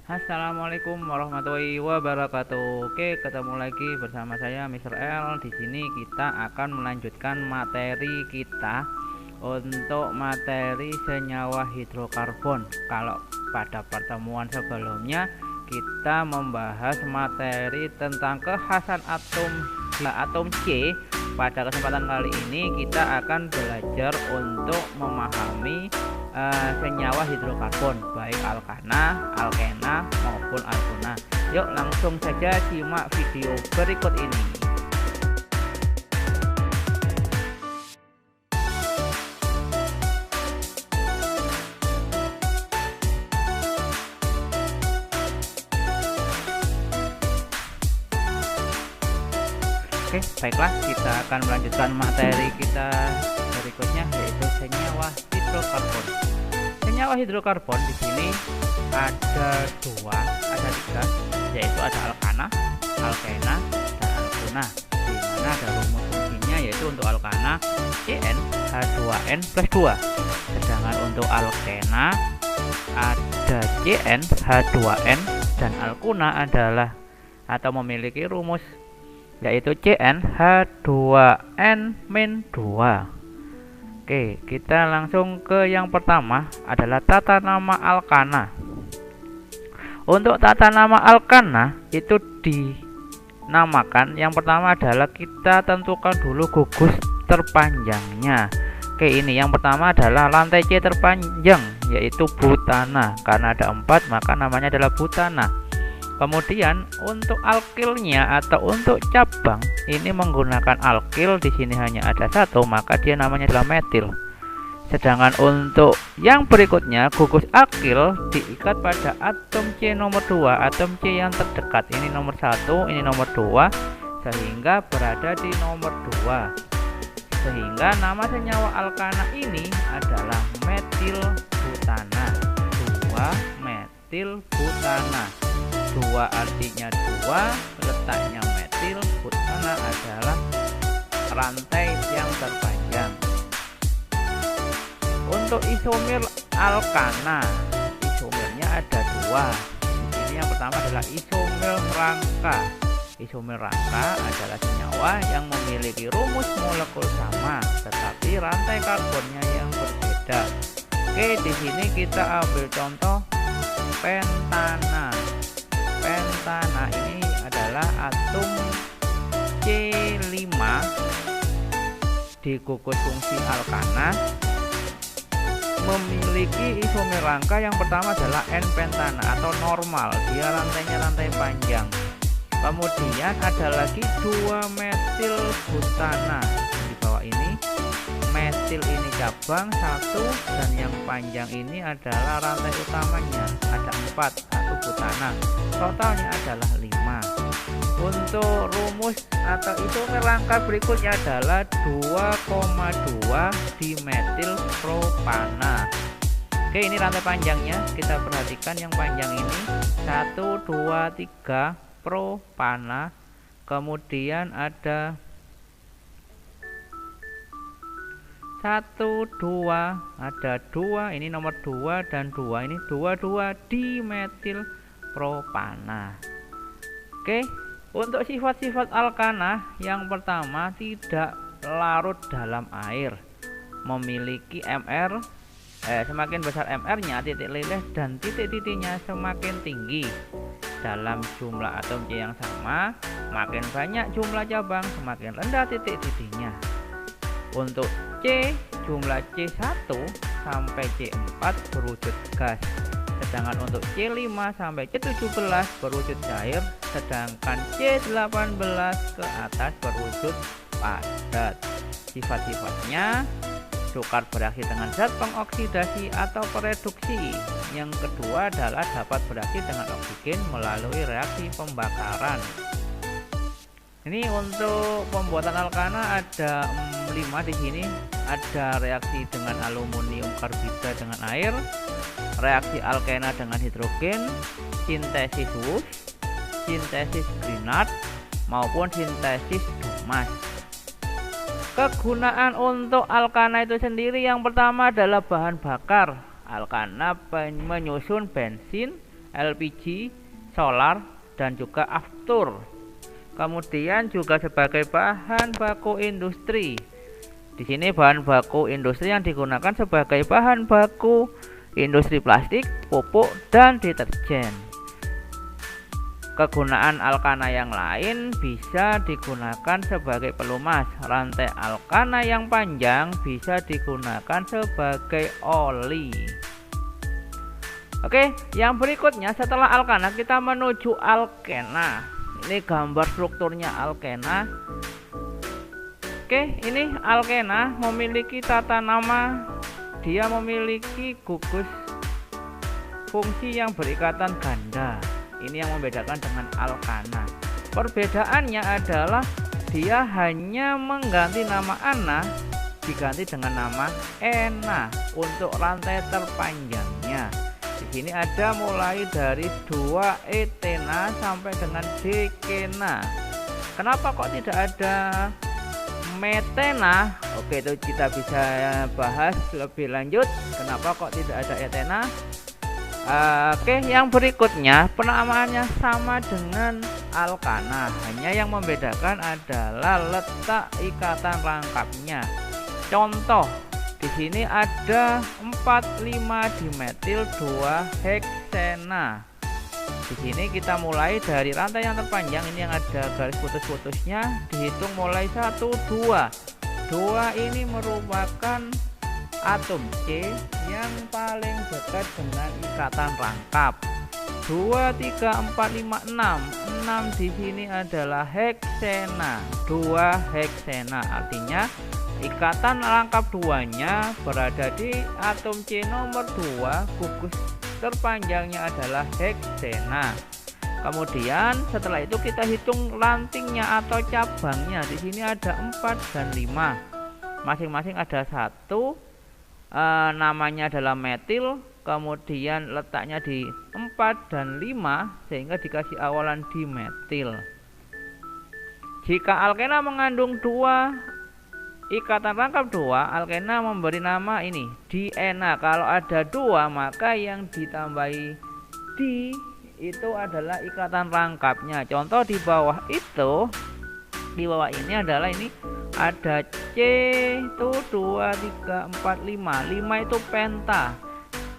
Assalamualaikum warahmatullahi wabarakatuh. Oke, ketemu lagi bersama saya Mr. L. Di sini kita akan melanjutkan materi kita untuk materi senyawa hidrokarbon. Kalau pada pertemuan sebelumnya kita membahas materi tentang kekhasan atom C. Pada kesempatan kali ini kita akan belajar untuk memahami senyawa hidrokarbon baik alkana, alkena maupun alkuna. Yuk langsung saja simak video berikut ini. Oke, baiklah, kita akan melanjutkan materi kita berikutnya, yaitu senyawa hidrokarbon. Senyawa hidrokarbon di sini ada tiga, yaitu ada alkana, alkena, dan alkuna. Di mana ada rumus fungsinya, yaitu untuk alkana CnH2n+2. Sedangkan untuk alkena ada CnH2n, dan alkuna adalah atau memiliki rumus yaitu CnH2n-2. Oke, kita langsung ke yang pertama adalah tata nama alkana. Untuk tata nama alkana itu dinamakan, yang pertama adalah kita tentukan dulu gugus terpanjangnya. Oke, ini yang pertama adalah lantai C terpanjang, yaitu butana. Karena ada 4 maka namanya adalah butana. Kemudian untuk alkilnya atau untuk cabang ini menggunakan alkil, di sini hanya ada 1 maka dia namanya adalah metil. Sedangkan untuk yang berikutnya gugus alkil diikat pada atom C nomor 2, atom C yang terdekat. Ini nomor 1, ini nomor 2, sehingga berada di nomor 2. Sehingga nama senyawa alkana ini adalah metil butana. 2 metil butana. 2 artinya 2, letaknya metil, butana adalah rantai yang terpanjang. Untuk isomer alkana, isomernya ada 2. Ini yang pertama adalah isomer rangka. Isomer rangka adalah senyawa yang memiliki rumus molekul sama, tetapi rantai karbonnya yang berbeda. Oke, di sini kita ambil contoh pentana. Pentana ini adalah atom C5 di gugus fungsi alkana, memiliki isomer rangka yang pertama adalah N-pentana atau normal, dia rantainya rantai panjang. Kemudian ada lagi 2 metil butana di bawah ini. Metil ini cabang 1, dan yang panjang ini adalah rantai utamanya, ada 4, 1 butana, totalnya adalah 5. Untuk rumus atau isomer rangka berikutnya adalah 2,2 dimetil propana. Oke, ini rantai panjangnya, kita perhatikan yang panjang ini 1, 2, 3 propana. Kemudian ada 1, 2, ada 2, ini nomor 2 dan 2, ini 22 dimetil propana. Oke, untuk sifat-sifat alkana, yang pertama tidak larut dalam air, memiliki MR, semakin besar MR-nya, titik leleh dan titik-titiknya semakin tinggi. Dalam jumlah atom C yang sama, makin banyak jumlah cabang, semakin rendah titik-titiknya. Untuk C, jumlah C1 sampai C4 berwujud gas. Sedangkan untuk C5 sampai C17 berwujud cair. Sedangkan C18 ke atas berwujud padat. Sifat-sifatnya, sukar bereaksi dengan zat pengoksidasi atau pereduksi. Yang kedua adalah dapat bereaksi dengan oksigen melalui reaksi pembakaran. Ini untuk pembuatan alkana ada 5 di sini. Ada reaksi dengan aluminium karbida dengan air, reaksi alkena dengan hidrogen, sintesis Wurtz, sintesis Grignard, maupun sintesis Dumas. Kegunaan untuk alkana itu sendiri yang pertama adalah bahan bakar. Alkana menyusun bensin LPG, solar, dan juga aftur. Kemudian juga sebagai bahan baku industri. Di sini bahan baku industri yang digunakan sebagai bahan baku industri plastik, pupuk, dan deterjen. Kegunaan alkana yang lain bisa digunakan sebagai pelumas. Rantai alkana yang panjang bisa digunakan sebagai oli. Oke, yang berikutnya setelah alkana kita menuju alkena. Ini gambar strukturnya alkena. Oke, ini alkena memiliki tata nama. Dia memiliki gugus fungsi yang berikatan ganda. Ini yang membedakan dengan alkana. Perbedaannya adalah dia hanya mengganti nama ana diganti dengan nama ena untuk rantai terpanjangnya. Di sini ada mulai dari 2 etena sampai dengan dekena. Kenapa kok tidak ada metena? Oke, itu kita bisa bahas lebih lanjut. Kenapa kok tidak ada etena? Oke, yang berikutnya penamaannya sama dengan alkana, hanya yang membedakan adalah letak ikatan rangkapnya. Contoh, di sini ada 4,5-dimetil 2-heksena. Di sini kita mulai dari rantai yang terpanjang, ini yang ada garis putus-putusnya, dihitung mulai 1, 2. 2 ini merupakan atom C yang paling dekat dengan ikatan rangkap. 2, 3, 4, 5, 6. 6 di sini adalah heksena. 2 heksena artinya ikatan rangkap 2-nya berada di atom C nomor 2, gugus terpanjangnya adalah heksena. Kemudian setelah itu kita hitung rantingnya atau cabangnya. Di sini ada 4 dan 5. Masing-masing ada 1. Namanya adalah metil, kemudian letaknya di 4 dan 5 sehingga dikasih awalan dimetil. Jika alkena mengandung 2 ikatan rangkap 2, alkena memberi nama ini diena. Kalau ada 2 maka yang ditambahi di itu adalah ikatan rangkapnya. Contoh di bawah itu, di bawah ini adalah ini ada C itu 2, 3, 4, 5. 5 itu penta.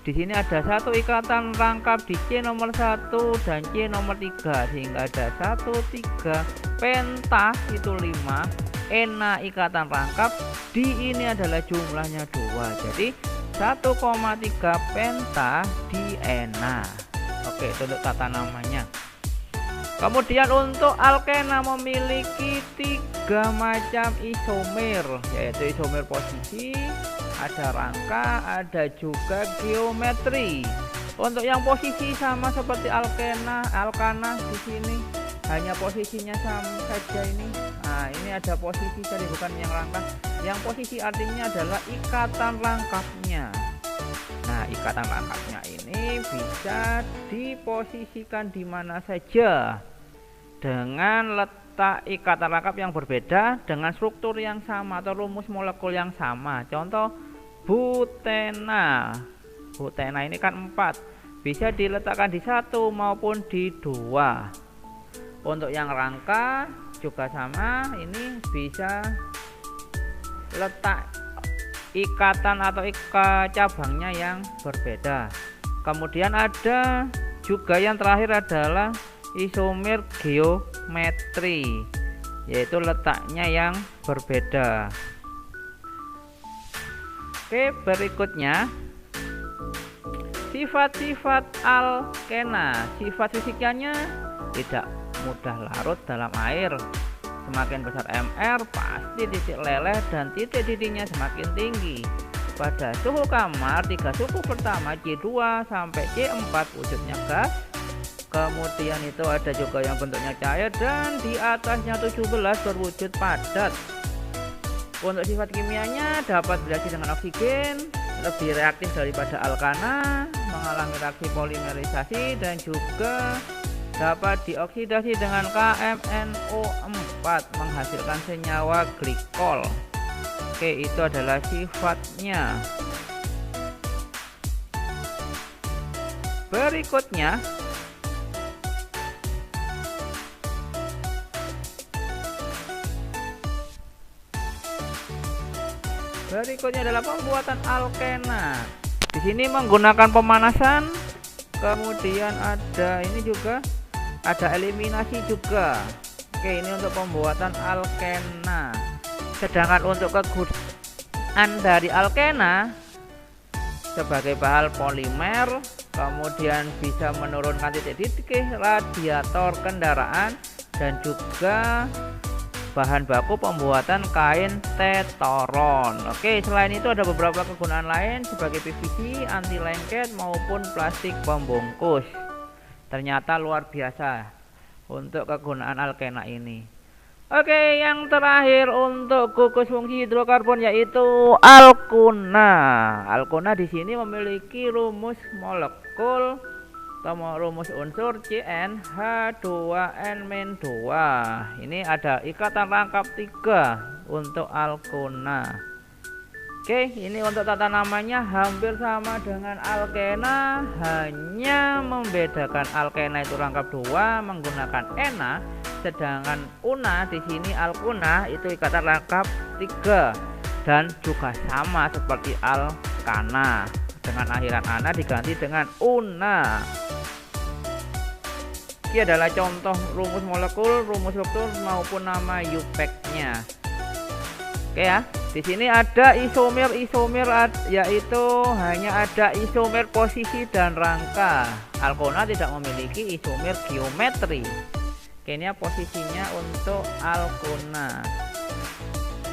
Di sini ada 1 ikatan rangkap di C nomor 1 dan C nomor 3 sehingga ada 1, 3 penta itu 5. Ena ikatan rangkap di ini adalah jumlahnya 2. Jadi 1,3 penta di ena. Oke, itu untuk tata namanya. Kemudian untuk alkena memiliki 3 macam isomer, yaitu isomer posisi, ada rangka, ada juga geometri. Untuk yang posisi sama seperti alkana di sini hanya posisinya sama saja ini. Nah, ini ada posisi jadi bukan yang rangka. Yang posisi artinya adalah ikatan rangkapnya. Nah, ikatan rangkapnya ini bisa diposisikan di mana saja dengan letak ikatan rangkap yang berbeda dengan struktur yang sama atau rumus molekul yang sama. Contoh butena. Butena ini kan 4. Bisa diletakkan di 1 maupun di 2. Untuk yang rangka juga sama, ini bisa letak ikatan atau cabangnya yang berbeda. Kemudian ada juga yang terakhir adalah isomer geometri, yaitu letaknya yang berbeda. Oke, berikutnya sifat-sifat alkena. Sifat fisikanya tidak mudah larut dalam air. Semakin besar Mr, pasti titik leleh dan titik didihnya semakin tinggi. Pada suhu kamar, 3 suhu pertama C2 sampai C4 wujudnya gas. Kemudian itu ada juga yang bentuknya cair dan di atasnya 17 berwujud padat. Untuk sifat kimianya dapat bereaksi dengan oksigen, lebih reaktif daripada alkana, mengalami reaksi polimerisasi dan juga dapat dioksidasi dengan KMNO4 menghasilkan senyawa glikol. Oke, itu adalah sifatnya. Berikutnya Berikutnya adalah pembuatan alkena. Di sini menggunakan pemanasan, kemudian ada ini juga ada eliminasi juga. Oke, ini untuk pembuatan alkena. Sedangkan untuk kegunaan dari alkena sebagai bahan polimer, kemudian bisa menurunkan titik-titik radiator kendaraan, dan juga bahan baku pembuatan kain tetoron. Oke, selain itu ada beberapa kegunaan lain sebagai PVC, anti lengket maupun plastik pembungkus. Ternyata luar biasa untuk kegunaan alkena ini. Oke, yang terakhir untuk gugus fungsi hidrokarbon yaitu alkuna. Alkuna di sini memiliki rumus molekul atau rumus unsur CnH2n-2. Ini ada ikatan rangkap 3 untuk alkuna. Oke, ini untuk tata namanya hampir sama dengan alkena, hanya membedakan alkena itu rangkap 2 menggunakan ena, sedangkan una di sini alkuna itu ikatan rangkap 3 dan juga sama seperti alkana. Dengan akhiran ana diganti dengan una. Ini adalah contoh rumus molekul, rumus struktur maupun nama UPEC-nya. Oke ya, di sini ada isomer yaitu hanya ada isomer posisi dan rangka. Alkona tidak memiliki isomer geometri. Oke, ini posisinya untuk alkona.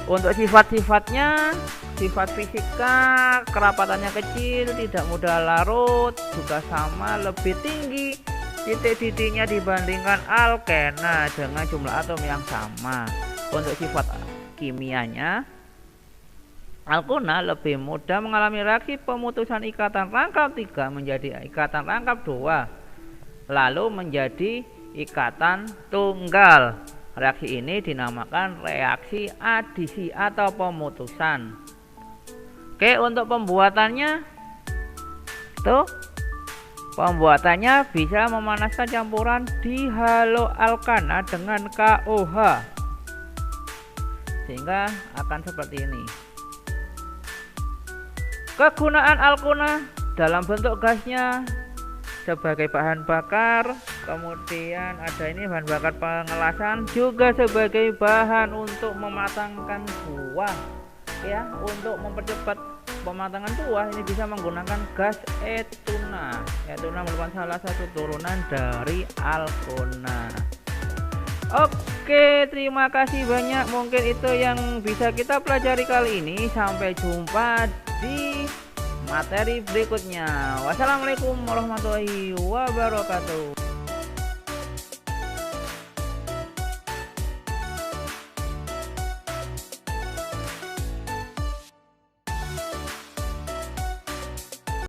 Untuk sifat-sifatnya, sifat fisika, kerapatannya kecil, tidak mudah larut, juga sama lebih tinggi titik-titiknya dibandingkan alkena dengan jumlah atom yang sama. Untuk sifat kimianya, alkona lebih mudah mengalami reaksi pemutusan ikatan rangkap 3 menjadi ikatan rangkap 2, lalu menjadi ikatan tunggal. Reaksi ini dinamakan reaksi adisi atau pemutusan. Oke, untuk pembuatannya tuh, pembuatannya bisa memanaskan campuran dihaloalkana dengan KOH sehingga akan seperti ini. Kegunaan alkona dalam bentuk gasnya sebagai bahan bakar, kemudian ada ini bahan bakar pengelasan, juga sebagai bahan untuk mematangkan buah ya. Untuk mempercepat pematangan buah ini bisa menggunakan gas etuna. Etuna merupakan salah satu turunan dari alkona. Oke, terima kasih banyak. Mungkin itu yang bisa kita pelajari kali ini. Sampai jumpa di materi berikutnya. Wassalamualaikum warahmatullahi wabarakatuh.